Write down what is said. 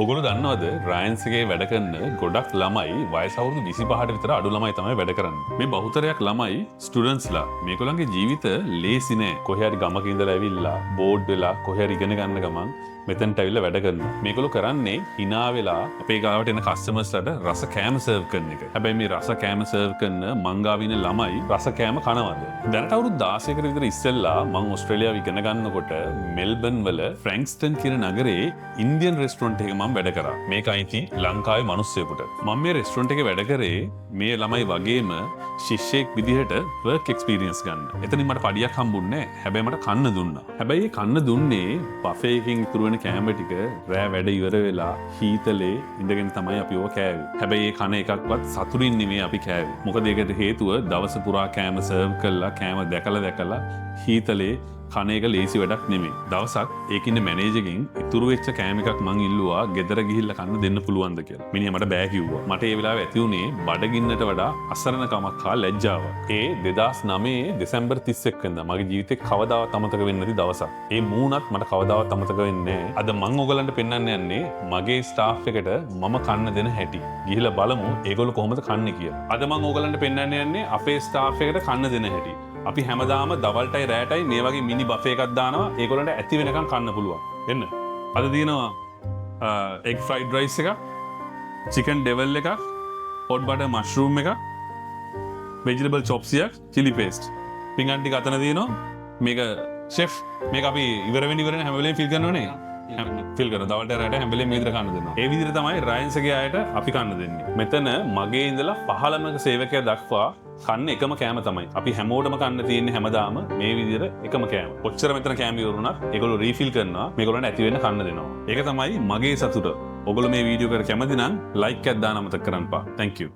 ඔගොල්ලෝ දන්නවද රයන්ස්ගේ වැඩ කරන ගොඩක් ළමයි වයස අවුරුදු 25ට විතර අඩු ළමයි තමයි වැඩ කරන්නේ. මේ බහුතරයක් ළමයි ස්ටුඩන්ට්ස්ලා. මේගොල්ලන්ගේ ජීවිත ලේසි නෑ. කොහේ හරි ගමක ඉඳලා ඇවිල්ලා බෝඩ් වෙලා කොහේ හරි ඉගෙන ගන්න ගමන් මෙතනට ඇවිල්ලා වැඩ කරනවා. මේගොල්ලෝ කරන්නේ hina වෙලා අපේ ගාවට එන කස්ටමර්ස්ලාට රස කෑම සර්ව් කරන එක. හැබැයි මේ රස කෑම සර්ව් කරන මං ගාව ඉන්න ළමයි රස කෑම කනවද? දැනට අවුරුදු 16කට විතර ඉස්සෙල්ලා මං ඕස්ට්‍රේලියාව ඉගෙන ගන්නකොට මෙල්බන් වල ෆ්‍රැන්ක්ස්ටන් කියන නගරේ ඉන්දියන් රෙස්ටොරන්ට් එකක මම වැඩ කරා. මේක අයිති ලංකාවේ මිනිස්සුෙකුට. මම මේ රෙස්ටොරන්ට් එකේ වැඩ කරේ මේ ළමයි වගේම ශිෂ්‍යෙක් විදිහට වර්ක් එක්ස්පීරියන්ස් ගන්න. එතනින් මට පඩියක් හම්බුන්නේ නැහැ. හැබැයි මට කන්න දුන්නා. හැබැයි ඒ කන්න දුන්නේ බෆේ එකකින් ඉතුරු වෙන කෑම ටික රෑ වැඩ ඉවර වෙලා හීතලේ ඉඳගෙන තමයි අපි ඕක කෑවේ. හැබැයි ඒ කන එකක්වත් සතුටින් නෙමෙයි අපි කෑවේ. මොකද ඒකට හේතුව දවස පුරා කෑම සර්ව් කළා කෑම දැකලා හීතලේ කන එක ලේසි වැඩක් නෙමෙයි. දවසක් ඒකින්න මැනේජර්ගෙන් ඉතුරු වෙච්ච කෑම එකක් මං ඉල්ලුවා ගෙදර ගිහිල්ලා කන්න දෙන්න පුළුවන්ද කියලා. මිනිහා මට බෑ කිව්වා. මට ඒ වෙලාවේ ඇති වුණේ බඩගින්නට වඩා අසරණකමක් හා ලැජ්ජාවක්. ඒ 2009 දෙසැම්බර් 31 වෙනිදා මගේ ජීවිතේ කවදාවත් අමතක වෙන්නේ නැති දවසක්. ඒ මූණත් මට කවදාවත් අමතක වෙන්නේ නැහැ. අද මං ඔයගලන්ට පෙන්වන්න යන්නේ මගේ ස්ටාෆ් එකට මම කන්න දෙන හැටි. ගිහිල්ලා බලමු ඒගොල්ලෝ කොහොමද කන්නේ කියලා. අද මං ඔයගලන්ට පෙන්වන්න යන්නේ අපේ ස්ටාෆ් එකට කන්න දෙන හැටි. අපි හැමදාම දවල්ටයි රෑටයි මේ වගේ මිනි බෆේ එකක් දානවා. ඒගොල්ලන්ට ඇති වෙනකන් කන්න පුළුවන්. එන්න. අද දිනනවා එග් ෆ්‍රයිඩ් රයිස් එකක්, චිකන් ඩෙවල් එකක්, හොට් බටර් මෂ්රූම් එකක්, වෙජිටබල් චොප්ස් එකක්, chili paste. පිඟන් ටික අතන දිනනවා. මේක ෂෙෆ් මේක අපි ඉවර වෙන හැම වෙලේම ෆිල් කරනවනේ. ෆිල් කරන දවල්ට රෑට හැම වෙලේම මේ විදිහට කන්න දෙනවා. ඒ විදිහට තමයි රයන්ස්ගේ අයට අපි කන්න දෙන්නේ. මෙතන මගේ ඉඳලා 15ක සේවකයා දක්වා කන්න එකම කෑම තමයි. අපි හැමෝටම කන්න තියෙන්නේ හැමදාම මේ විදිහට එකම කෑම. කොච්චර මෙතන කෑම ඉවරුණත් ඒගොල්ලෝ රීෆිල් කරනවා. මේගොල්ලන්ට ඇති වෙන්න කන්න දෙනවා. ඒක තමයි මගේ සතුට. ඔයගොල්ලෝ මේ වීඩියෝ එකට කැමති නම් ලයික් එකක් දාන්න අමතක කරන්නපා. Thank you.